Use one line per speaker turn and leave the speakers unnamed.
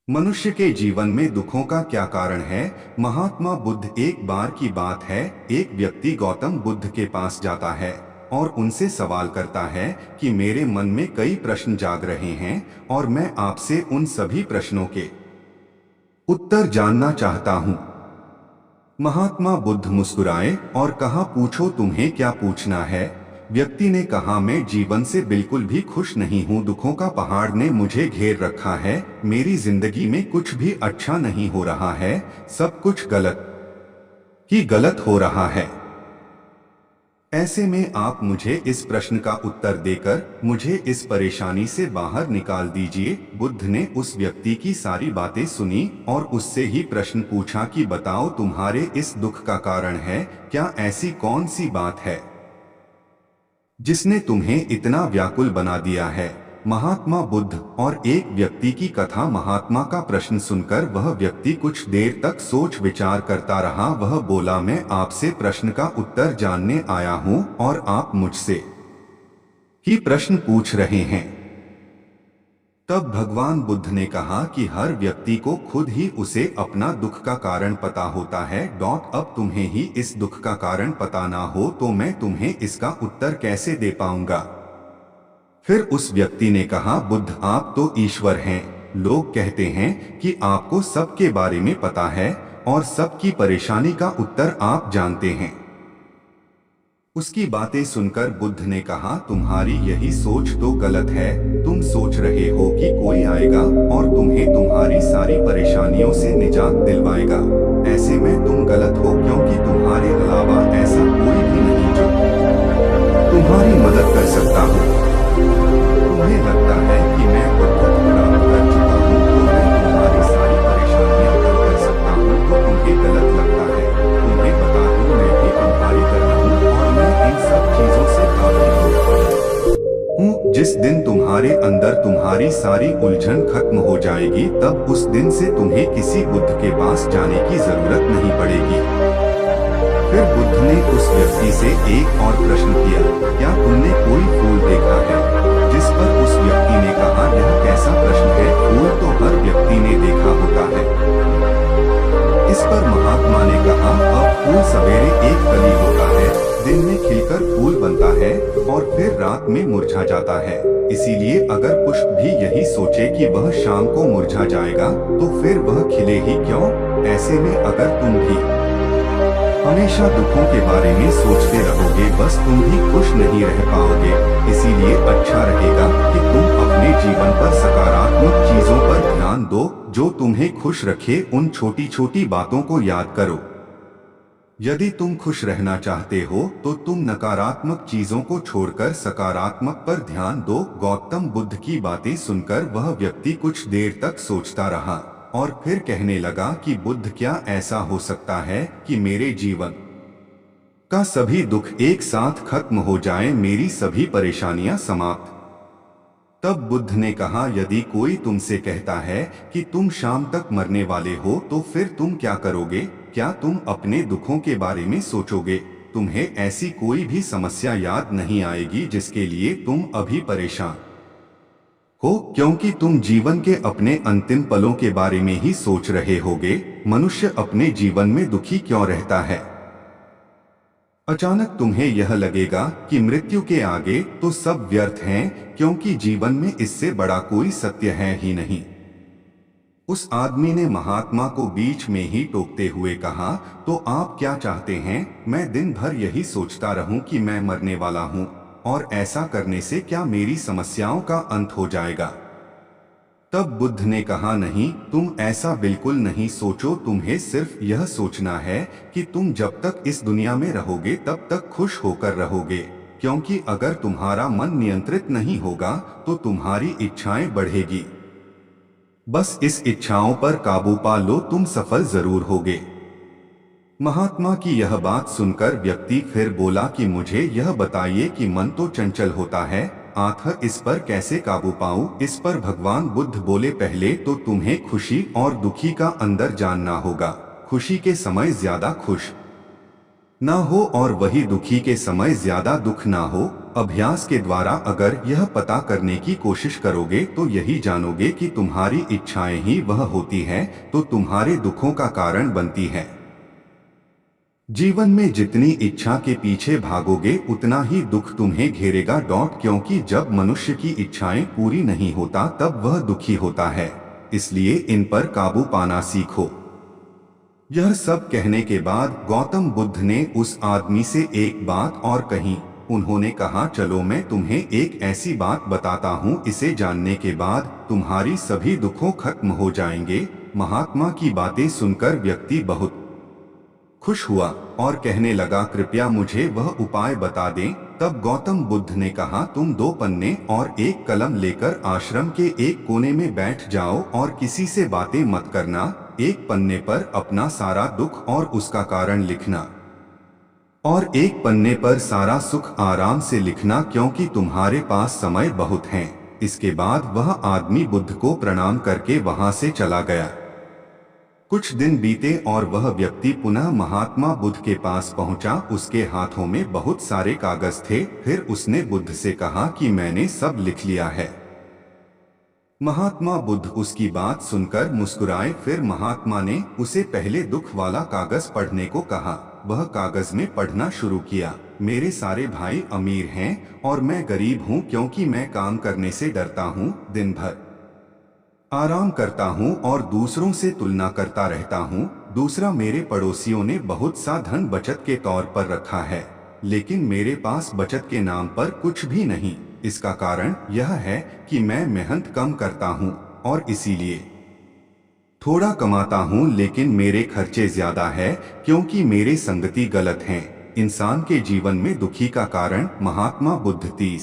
मनुष्य के जीवन में दुखों का क्या कारण है। महात्मा बुद्ध। एक बार की बात है, एक व्यक्ति गौतम बुद्ध के पास जाता है और उनसे सवाल करता है कि मेरे मन में कई प्रश्न जाग रहे हैं और मैं आपसे उन सभी प्रश्नों के उत्तर जानना चाहता हूँ। महात्मा बुद्ध मुस्कुराए और कहा, पूछो, तुम्हें क्या पूछना है। व्यक्ति ने कहा, मैं जीवन से बिल्कुल भी खुश नहीं हूँ। दुखों का पहाड़ ने मुझे घेर रखा है। मेरी जिंदगी में कुछ भी अच्छा नहीं हो रहा है। सब कुछ गलत ही गलत हो रहा है। ऐसे में आप मुझे इस प्रश्न का उत्तर देकर मुझे इस परेशानी से बाहर निकाल दीजिए। बुद्ध ने उस व्यक्ति की सारी बातें सुनी और उससे ही प्रश्न पूछा कि बताओ, तुम्हारे इस दुख का कारण है क्या। ऐसी कौन सी बात है जिसने तुम्हें इतना व्याकुल बना दिया है। महात्मा बुद्ध और एक व्यक्ति की कथा। महात्मा का प्रश्न सुनकर वह व्यक्ति कुछ देर तक सोच विचार करता रहा। वह बोला, मैं आपसे प्रश्न का उत्तर जानने आया हूं और आप मुझसे ही प्रश्न पूछ रहे हैं। तब भगवान बुद्ध ने कहा कि हर व्यक्ति को खुद ही उसे अपना दुख का कारण पता होता है। अब तुम्हें ही इस दुख का कारण पता ना हो तो मैं तुम्हें इसका उत्तर कैसे दे पाऊंगा। फिर उस व्यक्ति ने कहा, बुद्ध, आप तो ईश्वर हैं। लोग कहते हैं कि आपको सबके बारे में पता है और सबकी परेशानी का उत्तर आप जानते हैं। उसकी बातें सुनकर बुद्ध ने कहा, तुम्हारी यही सोच तो गलत है। तुम सोच रहे हो कि कोई आएगा और तुम्हें तुम्हारी सारी परेशानियों से निजात दिलवाएगा। ऐसे में तुम गलत हो, क्योंकि तुम्हारे अलावा ऐसा कोई भी नहीं जो तुम्हारी मदद कर सकता हो। तुम्हें लगता है कि मैं बहुत प्राप्त कर चुका हूँ तो मैं तुम्हारी सारी परेशानियां हल कर सकता हूँ, तो तुम्हें गलत लगता है। तुम्हें बता दूं, मैं भी तुम्हारी तरह हूँ और मैं इन सब चीजों से काफी हूँ। जिस दिन तुम्हारे अंदर तुम्हारी सारी उलझन खत्म हो जाएगी, तब उस दिन से तुम्हें किसी बुद्ध के पास जाने की जरूरत नहीं पड़ेगी। फिर बुद्ध ने उस व्यक्ति से एक और प्रश्न किया, क्या तुमने कोई फूल देखा है। जिस पर उस व्यक्ति ने कहा, यह कैसा प्रश्न है, फूल तो हर व्यक्ति ने देखा होता है। इस पर महात्मा ने कहा, अब फूल सवेरे एक कली होता है, दिन में खिलकर फूल बनता है और फिर रात में मुरझा जाता है। इसीलिए अगर पुष्प भी यही सोचे कि वह शाम को मुरझा जाएगा तो फिर वह खिले ही क्यों। ऐसे में अगर तुम भी हमेशा दुखों के बारे में सोचते रहोगे, बस तुम भी खुश नहीं रह पाओगे। इसीलिए अच्छा रहेगा कि तुम अपने जीवन पर सकारात्मक चीजों पर ध्यान दो, जो तुम्हें खुश रखे। उन छोटी छोटी बातों को याद करो। यदि तुम खुश रहना चाहते हो तो तुम नकारात्मक चीजों को छोड़कर सकारात्मक पर ध्यान दो। गौतम बुद्ध की बातें सुनकर वह व्यक्ति कुछ देर तक सोचता रहा और फिर कहने लगा कि बुद्ध, क्या ऐसा हो सकता है कि मेरे जीवन का सभी दुख एक साथ खत्म हो जाए, मेरी सभी परेशानियां समाप्त। तब बुद्ध ने कहा, यदि कोई तुमसे कहता है कि तुम शाम तक मरने वाले हो तो फिर तुम क्या करोगे। क्या तुम अपने दुखों के बारे में सोचोगे। तुम्हें ऐसी कोई भी समस्या याद नहीं आएगी जिसके लिए तुम अभी परेशान हो, क्योंकि तुम जीवन के अपने अंतिम पलों के बारे में ही सोच रहे होगे। मनुष्य अपने जीवन में दुखी क्यों रहता है। अचानक तुम्हें यह लगेगा कि मृत्यु के आगे तो सब व्यर्थ हैं, क्योंकि जीवन में इससे बड़ा कोई सत्य है ही नहीं। उस आदमी ने महात्मा को बीच में ही टोकते हुए कहा, तो आप क्या चाहते हैं, मैं दिन भर यही सोचता रहूं कि मैं मरने वाला हूं, और ऐसा करने से क्या मेरी समस्याओं का अंत हो जाएगा। तब बुद्ध ने कहा, नहीं, तुम ऐसा बिल्कुल नहीं सोचो। तुम्हें सिर्फ यह सोचना है कि तुम जब तक इस दुनिया में रहोगे तब तक खुश होकर रहोगे, क्योंकि अगर तुम्हारा मन नियंत्रित नहीं होगा तो तुम्हारी इच्छाएं बढ़ेगी। बस इस इच्छाओं पर काबू पा लो, तुम सफल जरूर होगे। महात्मा की यह बात सुनकर व्यक्ति फिर बोला कि मुझे यह बताइए कि मन तो चंचल होता है, आखिर इस पर कैसे काबू पाऊं। इस पर भगवान बुद्ध बोले, पहले तो तुम्हें खुशी और दुखी का अंदर जानना होगा। खुशी के समय ज्यादा खुश ना हो और वही दुखी के समय ज्यादा दुख ना हो। अभ्यास के द्वारा अगर यह पता करने की कोशिश करोगे तो यही जानोगे कि तुम्हारी इच्छाएं ही वह होती हैं तो तुम्हारे दुखों का कारण बनती है। जीवन में जितनी इच्छा के पीछे भागोगे उतना ही दुख तुम्हें घेरेगा। क्योंकि जब मनुष्य की इच्छाएं पूरी नहीं होता तब वह दुखी होता है, इसलिए इन पर काबू पाना सीखो। यह सब कहने के बाद गौतम बुद्ध ने उस आदमी से एक बात और कही। उन्होंने कहा, चलो मैं तुम्हें एक ऐसी बात बताता हूँ, इसे जानने के बाद तुम्हारी सभी दुखों खत्म हो जाएंगे। महात्मा की बातें सुनकर व्यक्ति बहुत खुश हुआ और कहने लगा, कृपया मुझे वह उपाय बता दें। तब गौतम बुद्ध ने कहा, तुम 2 पन्ने और एक कलम लेकर आश्रम के एक कोने में बैठ जाओ और किसी से बातें मत करना। एक पन्ने पर अपना सारा दुख और उसका कारण लिखना और एक पन्ने पर सारा सुख आराम से लिखना, क्योंकि तुम्हारे पास समय बहुत है। इसके बाद वह आदमी बुद्ध को प्रणाम करके वहां से चला गया। कुछ दिन बीते और वह व्यक्ति पुनः महात्मा बुद्ध के पास पहुंचा। उसके हाथों में बहुत सारे कागज थे। फिर उसने बुद्ध से कहा कि मैंने सब लिख लिया है। महात्मा बुद्ध उसकी बात सुनकर मुस्कुराए। फिर महात्मा ने उसे पहले दुख वाला कागज पढ़ने को कहा। वह कागज में पढ़ना शुरू किया। मेरे सारे भाई अमीर हैं और मैं गरीब हूँ, क्योंकि मैं काम करने से डरता हूँ, दिन भर आराम करता हूँ और दूसरों से तुलना करता रहता हूँ। दूसरा, मेरे पड़ोसियों ने बहुत सा धन बचत के तौर पर रखा है, लेकिन मेरे पास बचत के नाम पर कुछ भी नहीं। इसका कारण यह है कि मैं मेहनत कम करता हूँ और इसीलिए थोड़ा कमाता हूँ, लेकिन मेरे खर्चे ज्यादा है क्योंकि मेरे संगति गलत हैं। इंसान के जीवन में दुखी का कारण महात्मा बुद्ध 30